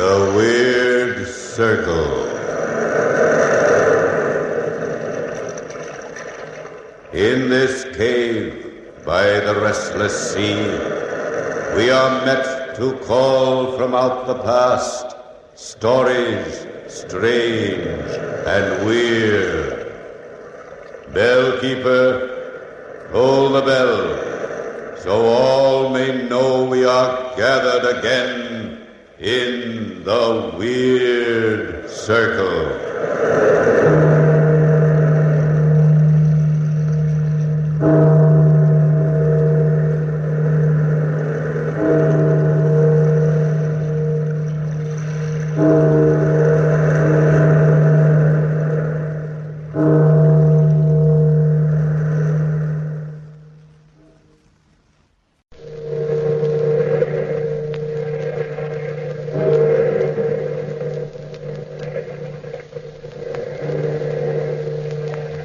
The Weird Circle. In this cave by the restless sea, we are met to call from out the past stories strange and weird. Bellkeeper, toll the bell, so all may know we are gathered again in the Weird Circle.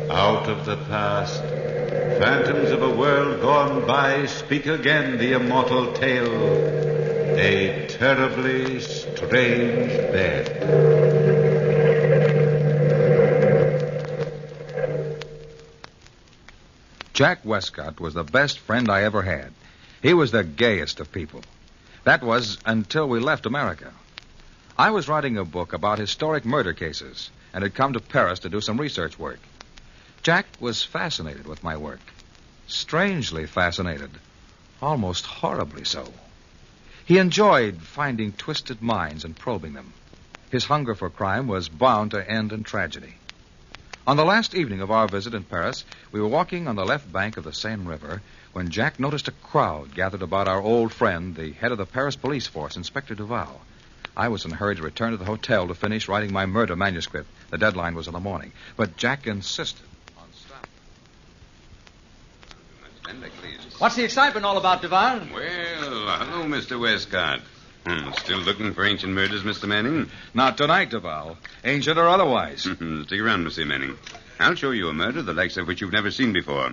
Out of the past, phantoms of a world gone by speak again the immortal tale, a terribly strange bed. Jack Westcott was the best friend I ever had. He was the gayest of people. That was until we left America. I was writing a book about historic murder cases and had come to Paris to do some research work. Jack was fascinated with my work. Strangely fascinated. Almost horribly so. He enjoyed finding twisted minds and probing them. His hunger for crime was bound to end in tragedy. On the last evening of our visit in Paris, we were walking on the left bank of the Seine River when Jack noticed a crowd gathered about our old friend, the head of the Paris police force, Inspector Duval. I was in a hurry to return to the hotel to finish writing my murder manuscript. The deadline was in the morning. But Jack insisted on stopping. What's the excitement all about, Duval? Well, hello, Mr. Westcott. Still looking for ancient murders, Mr. Manning? Not tonight, Duval. Ancient or otherwise. Stick around, Mr. Manning. I'll show you a murder the likes of which you've never seen before.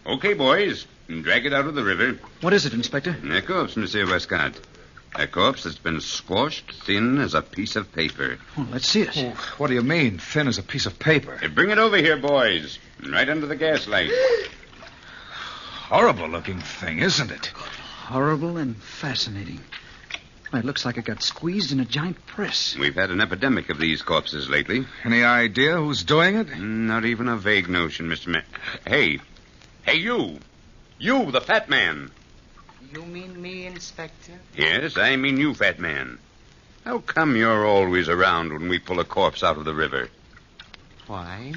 Okay, boys, drag it out of the river. What is it, Inspector? A corpse, Mr. Westcott. A corpse that's been squashed thin as a piece of paper. Oh, let's see it. Oh, what do you mean, thin as a piece of paper? Hey, bring it over here, boys. Right under the gaslight. Horrible-looking thing, isn't it? Horrible and fascinating. Why, it looks like it got squeezed in a giant press. We've had an epidemic of these corpses lately. Any idea who's doing it? Not even a vague notion, Mr. Hey, you. You, the fat man. You mean me, Inspector? Yes, I mean you, fat man. How come you're always around when we pull a corpse out of the river? Why?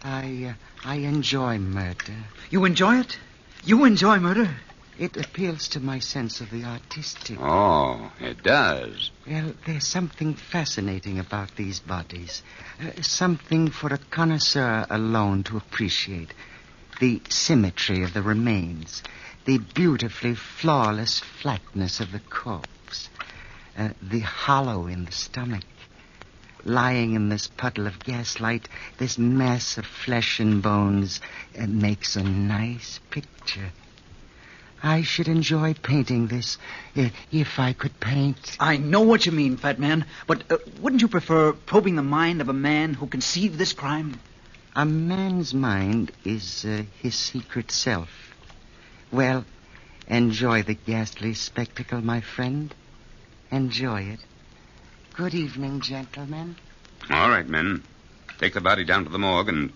I enjoy murder. You enjoy it? You enjoy murder? It appeals to my sense of the artistic. Oh, it does. Well, there's something fascinating about these bodies. Something for a connoisseur alone to appreciate. The symmetry of the remains. The beautifully flawless flatness of the corpse. The hollow in the stomach. Lying in this puddle of gaslight, this mass of flesh and bones makes a nice picture. I should enjoy painting this, if I could paint. I know what you mean, fat man, but wouldn't you prefer probing the mind of a man who conceived this crime? A man's mind is his secret self. Well, enjoy the ghastly spectacle, my friend. Enjoy it. Good evening, gentlemen. All right, men. Take the body down to the morgue and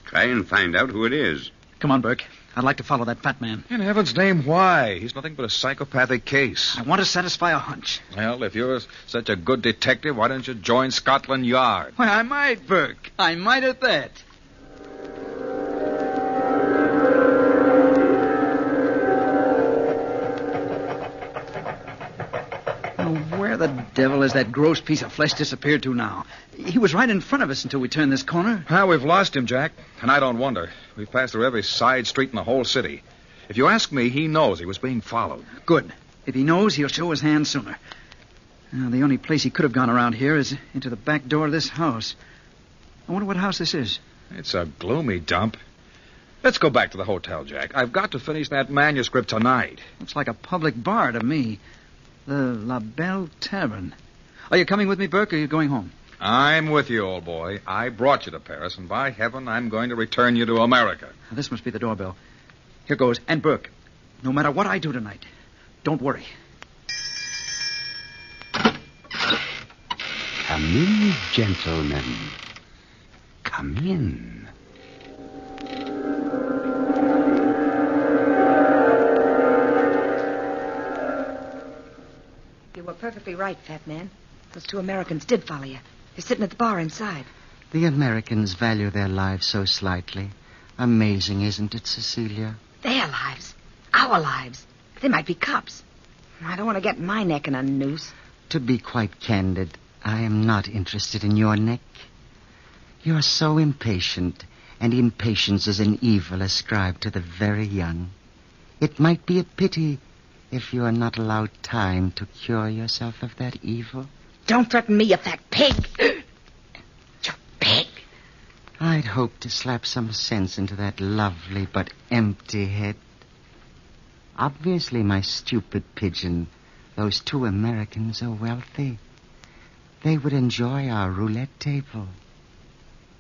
try and find out who it is. Come on, Burke. I'd like to follow that fat man. In heaven's name, why? He's nothing but a psychopathic case. I want to satisfy a hunch. Well, if you're such a good detective, why don't you join Scotland Yard? Why, I might, Burke. I might at that. Where the devil has that gross piece of flesh disappeared to now? He was right in front of us until we turned this corner. Well, we've lost him, Jack, and I don't wonder. We've passed through every side street in the whole city. If you ask me, he knows he was being followed. Good. If he knows, he'll show his hand sooner. Now, the only place he could have gone around here is into the back door of this house. I wonder what house this is. It's a gloomy dump. Let's go back to the hotel, Jack. I've got to finish that manuscript tonight. Looks like a public bar to me. The La Belle Tavern. Are you coming with me, Burke, or are you going home? I'm with you, old boy. I brought you to Paris, and by heaven, I'm going to return you to America. This must be the doorbell. Here goes. And Burke, no matter what I do tonight, don't worry. Come in, gentlemen. Come in. You were perfectly right, fat man. Those two Americans did follow you. They're sitting at the bar inside. The Americans value their lives so slightly. Amazing, isn't it, Cecilia? Their lives. Our lives. They might be cops. I don't want to get my neck in a noose. To be quite candid, I am not interested in your neck. You're so impatient, and impatience is an evil ascribed to the very young. It might be a pity if you are not allowed time to cure yourself of that evil. Don't threaten me, you fat pig. You pig. I'd hoped to slap some sense into that lovely but empty head. Obviously, my stupid pigeon, those two Americans are wealthy. They would enjoy our roulette table.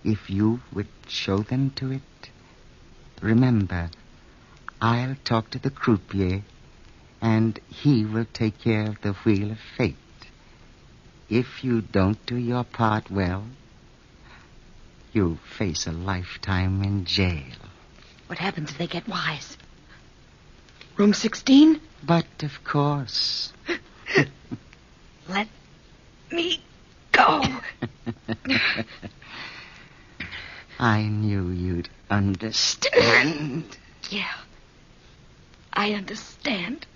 If you would show them to it. Remember, I'll talk to the croupier, and he will take care of the wheel of fate. If you don't do your part well, you'll face a lifetime in jail. What happens if they get wise? Room 16? But, of course. Let me go. I knew you'd understand. Yeah. I understand.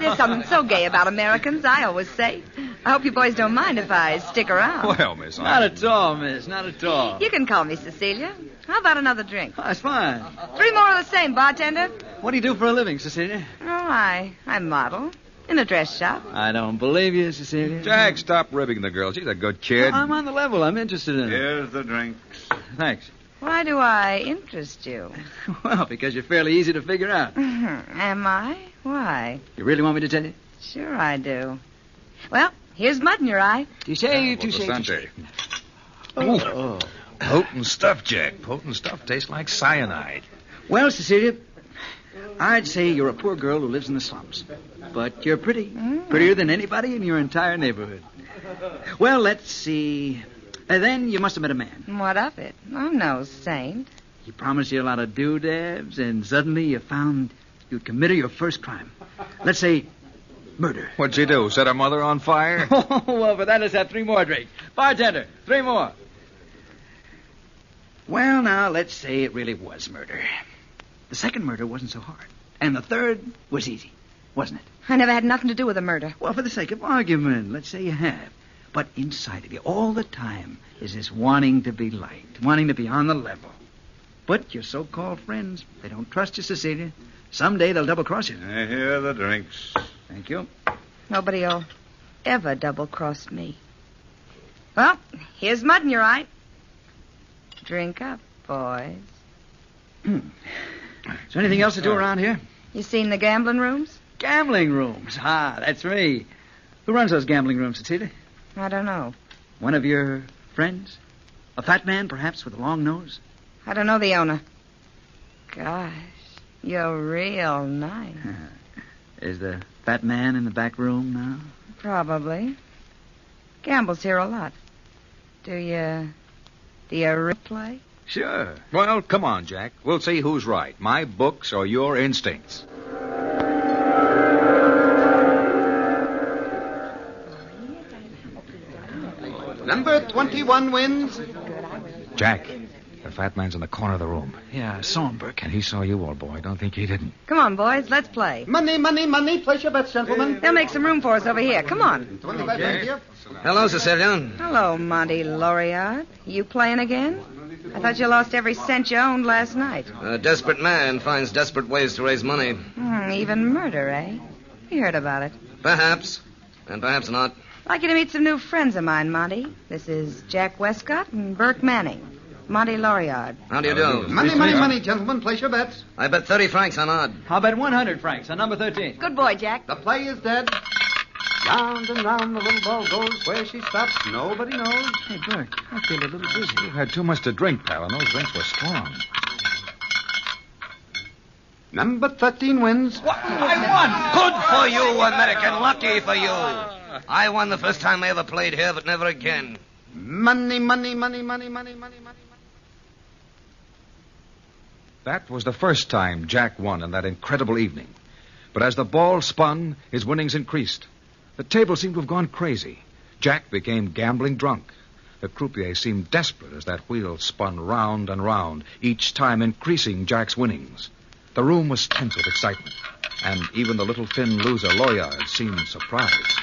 There's something so gay about Americans, I always say. I hope you boys don't mind if I stick around. Well, miss, Not at all, miss. Not at all. You can call me Cecilia. How about another drink? Oh, that's fine. 3 more of the same, bartender. What do you do for a living, Cecilia? Oh, I model in a dress shop. I don't believe you, Cecilia. Jack, stop ribbing the girl. She's a good kid. I'm on the level. I'm interested in it. Here's the drinks. Thanks. Why do I interest you? Well, because you're fairly easy to figure out. Am I? Why? You really want me to tell you? Sure I do. Well, here's mud in your eye. Touche. Sanjay. Oh. Potent stuff, Jack. Potent stuff tastes like cyanide. Well, Cecilia, I'd say you're a poor girl who lives in the slums. But you're pretty. Prettier than anybody in your entire neighborhood. Well, let's see. Then you must have met a man. What of it? I'm no saint. He promised you a lot of doodads, and suddenly you found you'd committed your first crime. Let's say murder. What'd she do? Set her mother on fire? Oh, well, for that, let's have 3 more drinks. Bartender, 3 more. Well, now, let's say it really was murder. The second murder wasn't so hard. And the third was easy, wasn't it? I never had nothing to do with a murder. Well, for the sake of argument, let's say you have. But inside of you, all the time, is this wanting to be liked, wanting to be on the level. But your so-called friends, they don't trust you, Cecilia. Someday they'll double-cross you. Here are the drinks. Thank you. Nobody'll ever double-cross me. Well, here's mud in your eye. Drink up, boys. Is there anything else to do around here? You seen the gambling rooms? Gambling rooms. Ah, that's me. Who runs those gambling rooms, Cecilia? I don't know. One of your friends? A fat man, perhaps, with a long nose? I don't know the owner. Gosh, you're real nice. Is the fat man in the back room now? Probably. Gambles here a lot. Do you replay? Sure. Well, come on, Jack. We'll see who's right, my books or your instincts. Number 21 wins. Jack, the fat man's in the corner of the room. Yeah, I saw him, Burke. And he saw you, old boy. Don't think he didn't. Come on, boys, let's play. Money, money, money. Place your bets, gentlemen. They'll make some room for us over here. Come on. 20 bets in here. Hello, Cecilian. Hello, Monty Laureate. You playing again? I thought you lost every cent you owned last night. A desperate man finds desperate ways to raise money. Even murder, eh? We heard about it. Perhaps, and perhaps not. I'd like you to meet some new friends of mine, Monty. This is Jack Westcott and Burke Manning. Monty Loriard. How do you do? Money, gentlemen. Place your bets. I bet 30 francs on odd. How about 100 francs on number 13? Good boy, Jack. The play is dead. Round and round the little ball goes. Where she stops, nobody knows. Hey, Bert, I feel a little dizzy. You had too much to drink, pal, and those drinks were strong. Number 13 wins. What? I Good for you, American. Lucky for you. I won the first time I ever played here, but never again. Money. That was the first time Jack won in that incredible evening. But as the ball spun, his winnings increased. The table seemed to have gone crazy. Jack became gambling drunk. The croupier seemed desperate as that wheel spun round and round, each time increasing Jack's winnings. The room was tense with excitement, and even the little thin loser, Loriard, seemed surprised.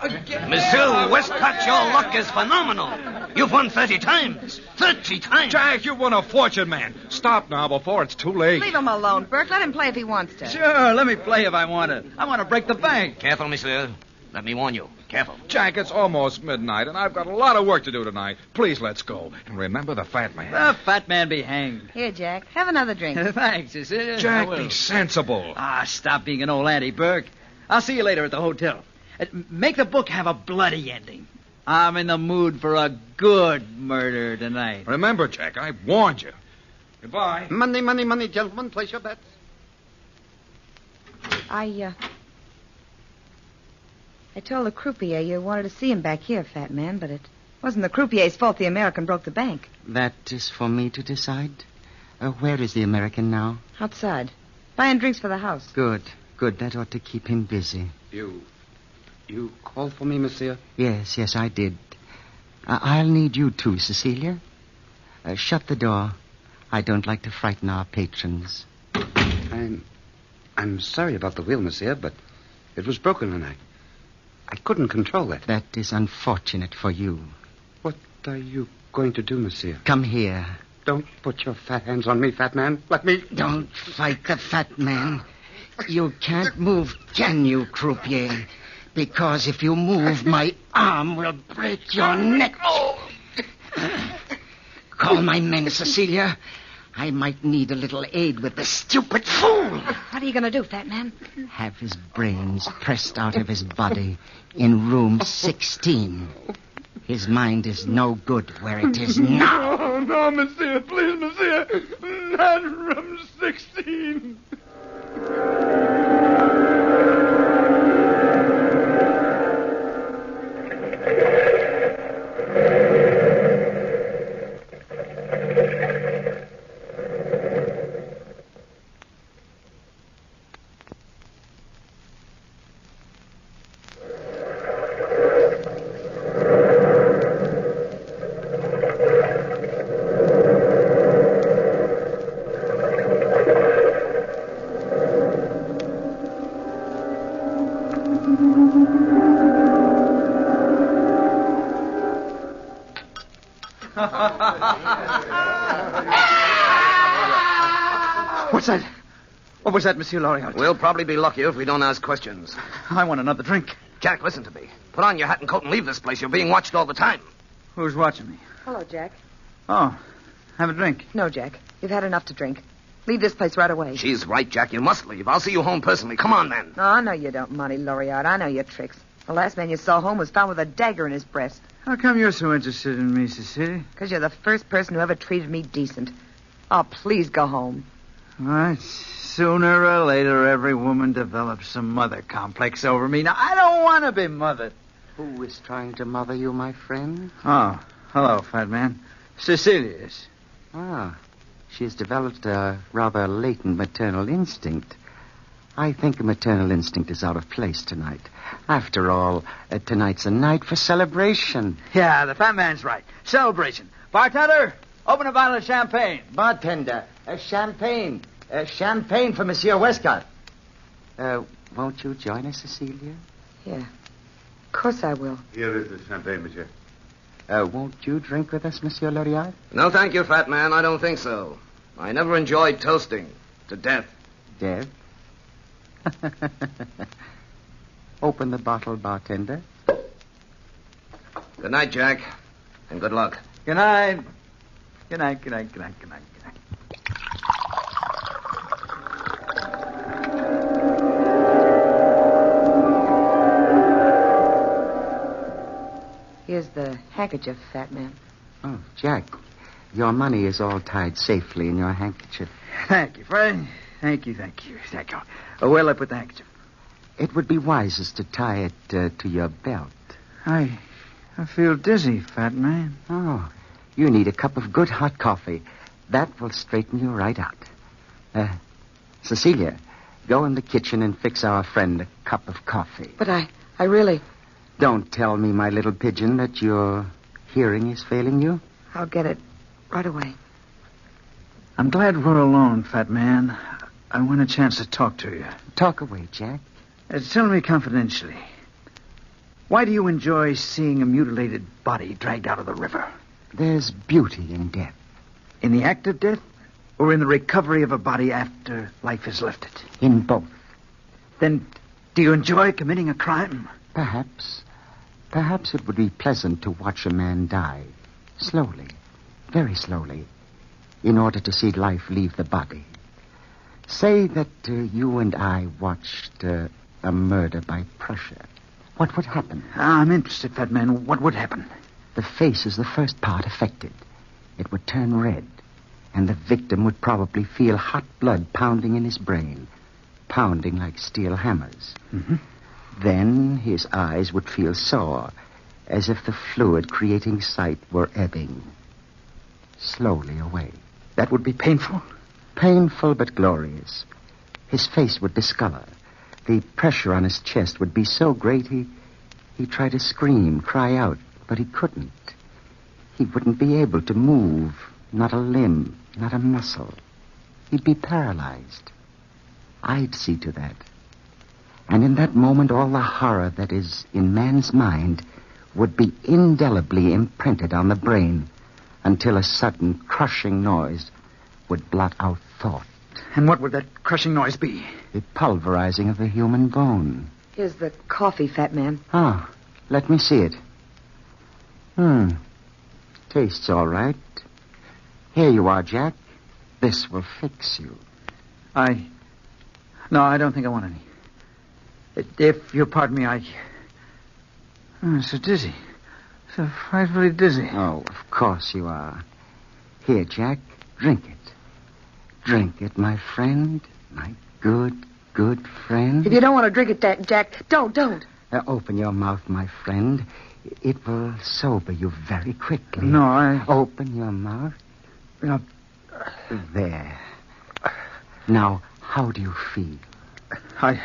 Monsieur Westcott, your luck is phenomenal. You've won 30 times. 30 times. Jack, you've won a fortune, man. Stop now before it's too late. Leave him alone, Burke. Let him play if he wants to. Sure, let me play if I want to. I want to break the bank. Careful, monsieur. Let me warn you. Careful. Jack, it's almost midnight, and I've got a lot of work to do tonight. Please, let's go. And remember the fat man. The fat man be hanged. Here, Jack. Have another drink. Thanks, Cecilia. I Jack, will. be sensible. Ah, stop being an old auntie, Burke. I'll see you later at the hotel. Make the book have a bloody ending. I'm in the mood for a good murder tonight. Remember, Jack, I warned you. Goodbye. Money, gentlemen. Place your bets. I told the croupier you wanted to see him back here, fat man, but it wasn't the croupier's fault the American broke the bank. That is for me to decide. Where is the American now? Outside. Buying drinks for the house. Good. That ought to keep him busy. You called for me, monsieur? Yes, I did. I'll need you too, Cecilia. Shut the door. I don't like to frighten our patrons. I'm sorry about the wheel, monsieur, but it was broken and I couldn't control it. That is unfortunate for you. What are you going to do, monsieur? Come here. Don't put your fat hands on me, fat man. Let me... Don't fight the fat man. You can't move, can you, croupier? Because if you move, my arm will break your neck. Call my men, Cecilia. I might need a little aid with this stupid fool. What are you going to do, fat man? Have his brains pressed out of his body in room 16. His mind is no good where it is now. No, monsieur. Please, monsieur. Not room 16. What's that? What was that, Monsieur Loriot? We'll probably be luckier if we don't ask questions. I want another drink. Jack, listen to me. Put on your hat and coat and leave this place. You're being watched all the time. Who's watching me? Hello, Jack. Oh, have a drink. No, Jack. You've had enough to drink. Leave this place right away. She's right, Jack. You must leave. I'll see you home personally. Come on, then. Oh, no, you don't, Monty Loriard. I know your tricks. The last man you saw home was found with a dagger in his breast. How come you're so interested in me, Cecilia? Because you're the first person who ever treated me decent. Oh, please go home. All right. Sooner or later, every woman develops some mother complex over me. Now, I don't want to be mothered. Who is trying to mother you, my friend? Oh, hello, fat man. Cecilia's. Ah, she's developed a rather latent maternal instinct. I think a maternal instinct is out of place tonight. After all, tonight's a night for celebration. Yeah, the fat man's right. Celebration. Bartender, open a bottle of champagne. Bartender, champagne. Champagne for Monsieur Westcott. Won't you join us, Cecilia? Yeah. Of course I will. Here is the champagne, monsieur. Won't you drink with us, Monsieur Loriot? No, thank you, fat man. I don't think so. I never enjoyed toasting to death. Death? Open the bottle, bartender. Good night, Jack. And good luck. Good night. Good night, good night, good night, good night, good night. Here's the handkerchief, fat man. Oh, Jack, your money is all tied safely in your handkerchief. Thank you, Fred. Thank you. Where'll I put the handkerchief? It would be wisest to tie it to your belt. I feel dizzy, fat man. Oh, you need a cup of good hot coffee. That will straighten you right out. Cecilia, go in the kitchen and fix our friend a cup of coffee. But I really... Don't tell me, my little pigeon, that your hearing is failing you. I'll get it right away. I'm glad we're alone, fat man. I want a chance to talk to you. Talk away, Jack. Tell me confidentially. Why do you enjoy seeing a mutilated body dragged out of the river? There's beauty in death. In the act of death? Or in the recovery of a body after life is lifted? In both. Then do you enjoy committing a crime? Perhaps. Perhaps it would be pleasant to watch a man die. Slowly. Very slowly. In order to see life leave the body. Say that you and I watched a murder by pressure. What would happen? I'm interested, fat man. What would happen? The face is the first part affected. It would turn red, and the victim would probably feel hot blood pounding in his brain, pounding like steel hammers. Mm-hmm. Then his eyes would feel sore, as if the fluid creating sight were ebbing slowly away. That would be painful? Painful but glorious. His face would discolor. The pressure on his chest would be so great he tried to scream, cry out, but he couldn't. He wouldn't be able to move, not a limb, not a muscle. He'd be paralyzed. I'd see to that. And in that moment, all the horror that is in man's mind would be indelibly imprinted on the brain until a sudden crushing noise would blot out thought. And what would that crushing noise be? The pulverizing of the human bone. Here's the coffee, fat man. Oh, let me see it. Tastes all right. Here you are, Jack. This will fix you. No, I don't think I want any. If you'll pardon me, I'm so dizzy. So frightfully dizzy. Oh, of course you are. Here, Jack, drink it. Drink it, my friend. My good friend. If you don't want to drink it, Jack, don't. Open your mouth, my friend. It will sober you very quickly. No, Open your mouth. No. There. Now, how do you feel? I'm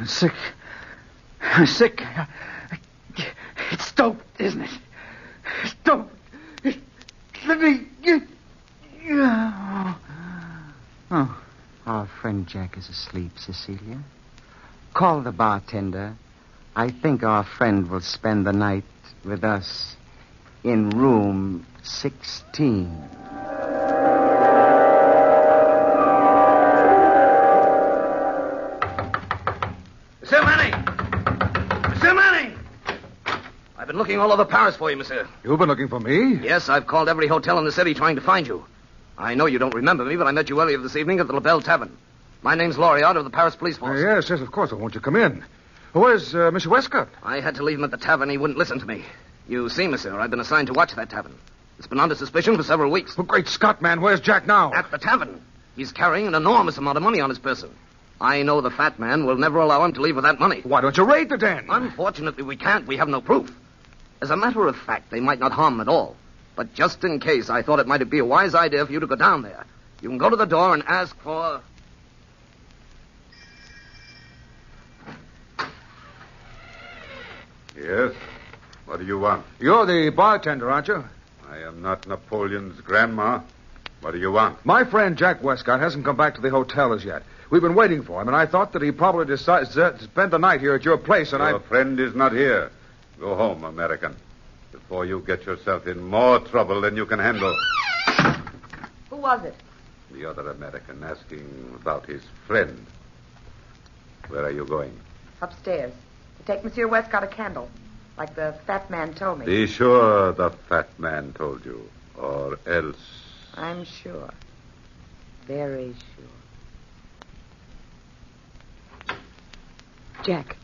sick. I'm sick. It's dope, isn't it? It's dope. Let me get... Oh. Our friend Jack is asleep, Cecilia. Call the bartender. I think our friend will spend the night with us in room 16. Monsieur Manning! Monsieur Manning! I've been looking all over Paris for you, monsieur. You've been looking for me? Yes, I've called every hotel in the city trying to find you. I know you don't remember me, but I met you earlier this evening at the Belle Tavern. My name's Loriot of the Paris Police Force. Yes, of course. Won't you come in? Where's Mr. Westcott? I had to leave him at the tavern. He wouldn't listen to me. You see, monsieur, I've been assigned to watch that tavern. It's been under suspicion for several weeks. Oh, great Scott, man. Where's Jack now? At the tavern. He's carrying an enormous amount of money on his person. I know the fat man will never allow him to leave with that money. Why don't you raid the den? Unfortunately, we can't. We have no proof. As a matter of fact, they might not harm him at all. But just in case, I thought it might be a wise idea for you to go down there. You can go to the door and ask for... Yes? What do you want? You're the bartender, aren't you? I am not Napoleon's grandma. What do you want? My friend Jack Westcott hasn't come back to the hotel as yet. We've been waiting for him, and I thought that he probably decided to spend the night here at your place, and Your friend is not here. Go home, American, before you get yourself in more trouble than you can handle. Who was it? The other American asking about his friend. Where are you going? Upstairs. To take Monsieur Westcott a candle. Like the fat man told me. Be sure the fat man told you, or else. I'm sure. Very sure. Jack.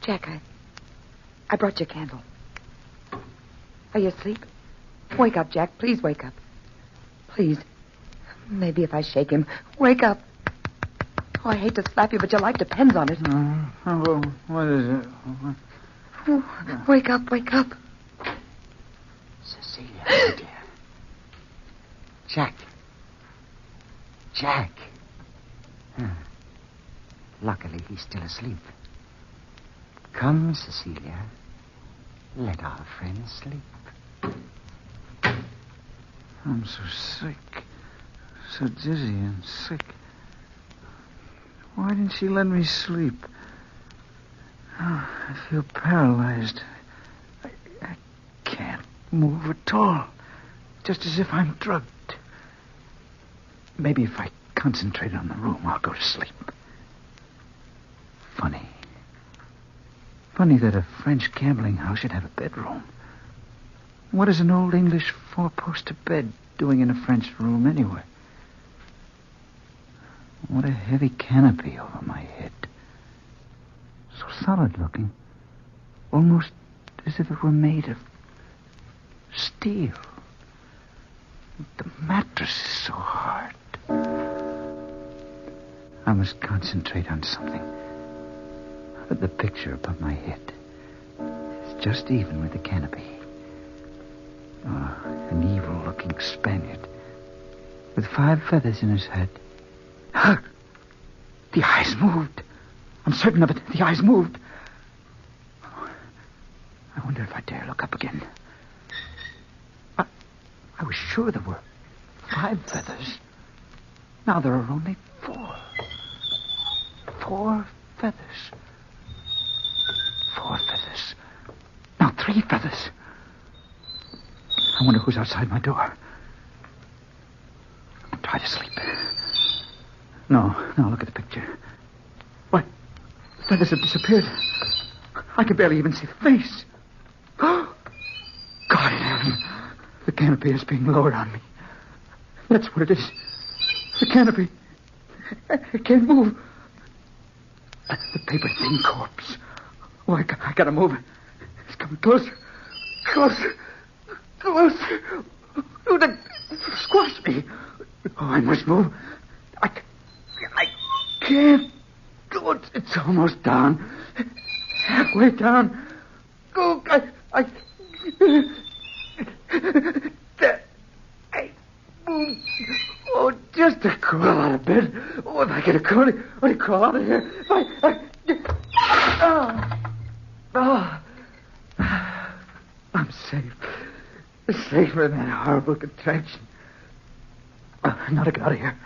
Jack, I brought you a candle. Are you asleep? Wake up, Jack. Please wake up. Please. Maybe if I shake him. Wake up. Oh, I hate to slap you, but your life depends on it. What is it? Oh, wake up, wake up. Cecilia, my dear. Jack. Jack. Luckily, he's still asleep. Come, Cecilia. Let our friend sleep. I'm so sick. So dizzy and sick. Why didn't she let me sleep? Oh, I feel paralyzed. I can't move at all. Just as if I'm drugged. Maybe if I concentrate on the room, I'll go to sleep. Funny. Funny that a French gambling house should have a bedroom. What is an old English four-poster bed doing in a French room anyway? What a heavy canopy over my head. So solid looking. Almost as if it were made of steel. The mattress is so hard. I must concentrate on something. The picture above my head is just even with the canopy. Oh, an evil-looking Spaniard with 5 feathers in his head. The eyes moved. I'm certain of it. The eyes moved. I wonder if I dare look up again. I was sure there were 5 feathers. Now there are only 4. 4 feathers. 4 feathers. Now 3 feathers. I wonder who's outside my door. Try to sleep. No, look at the picture. What? The feathers have disappeared. I can barely even see the face. God in heaven. The canopy is being lowered on me. That's what it is. The canopy. I can't move. The paper-thin corpse. Oh, I gotta move. It's coming closer. Closer. Oh, that squashed me. Oh, I must move. I can't. Oh, it's almost down. Halfway down. Oh, There. I moved. Oh, just to crawl out of bed. Oh, if I could have crawl out of here. I'm safe. Safe from that horrible contraction. Now to get out of here.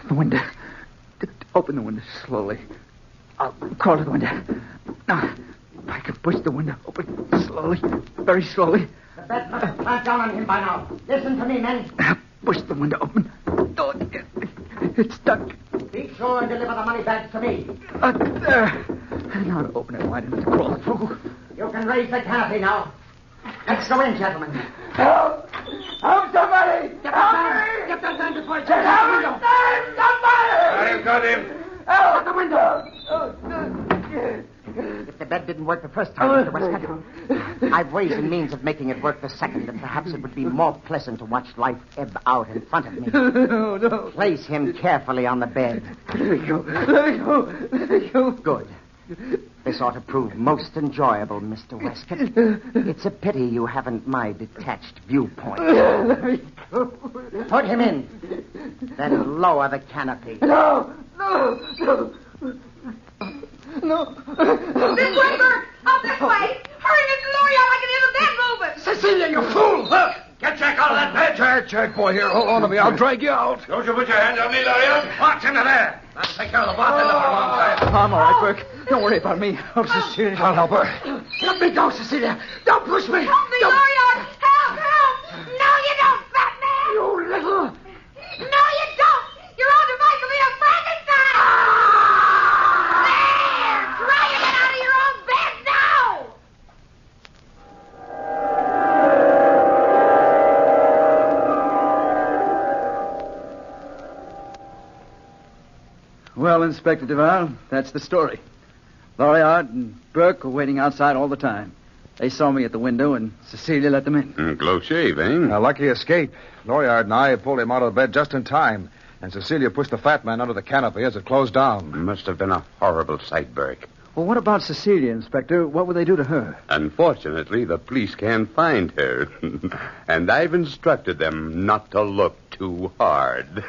The window. Open the window slowly. I'll crawl to the window. Now, if I can push the window open slowly, very slowly. The bed must have clamped down on him by now. Listen to me, men. Push the window open. Oh, it's stuck. Be sure and deliver the money bags to me. There. Now to open it wide enough to crawl through. You can raise the canopy now. Let's go in, gentlemen. Help! Help somebody! Help me! Get that man before he Get the window. Somebody! I've got him. Shut the window. If the bed didn't work the first time, Mr. Westcott, I've ways and means of making it work the second, and perhaps it would be more pleasant to watch life ebb out in front of me. No. Place him carefully on the bed. Let me go. Let me go. Good. This ought to prove most enjoyable, Mr. Westcott. It's a pity you haven't my detached viewpoint. Let me go. Put him in. Then lower the canopy. No. This way, Bert! Up this way! Hurry, Mr. Lawyer, I can hear the bed moving! Cecilia, you fool! Look! Get Jack out of that bed! Jack, boy, here, hold on to me. I'll drag you out. Don't you put your hands on me, Lawyer. Watch into there. That'll take care of the bartender for a long time. I'm all right, Burke. Don't worry about me. Help Cecilia. I'll help her. Let me go, Cecilia. Don't push me. Help me, Lawyer! Help! No, you don't, fat man! You little... No, you don't! Your own device will be a Frankenstein! There! Try to get out of your own bed now! Well, Inspector Duval, that's the story. Loriard and Burke were waiting outside all the time. They saw me at the window, and Cecilia let them in. Close shave, eh? A lucky escape. Loriard and I pulled him out of bed just in time, and Cecilia pushed the fat man under the canopy as it closed down. Must have been a horrible sight, Burke. Well, what about Cecilia, Inspector? What would they do to her? Unfortunately, the police can't find her. And I've instructed them not to look too hard.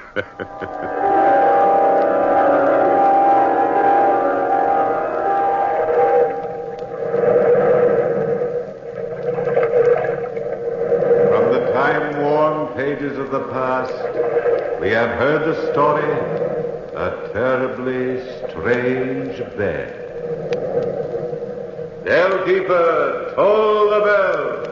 Pages of the past, we have heard the story, a terribly strange bell. Bellkeeper, toll the bell.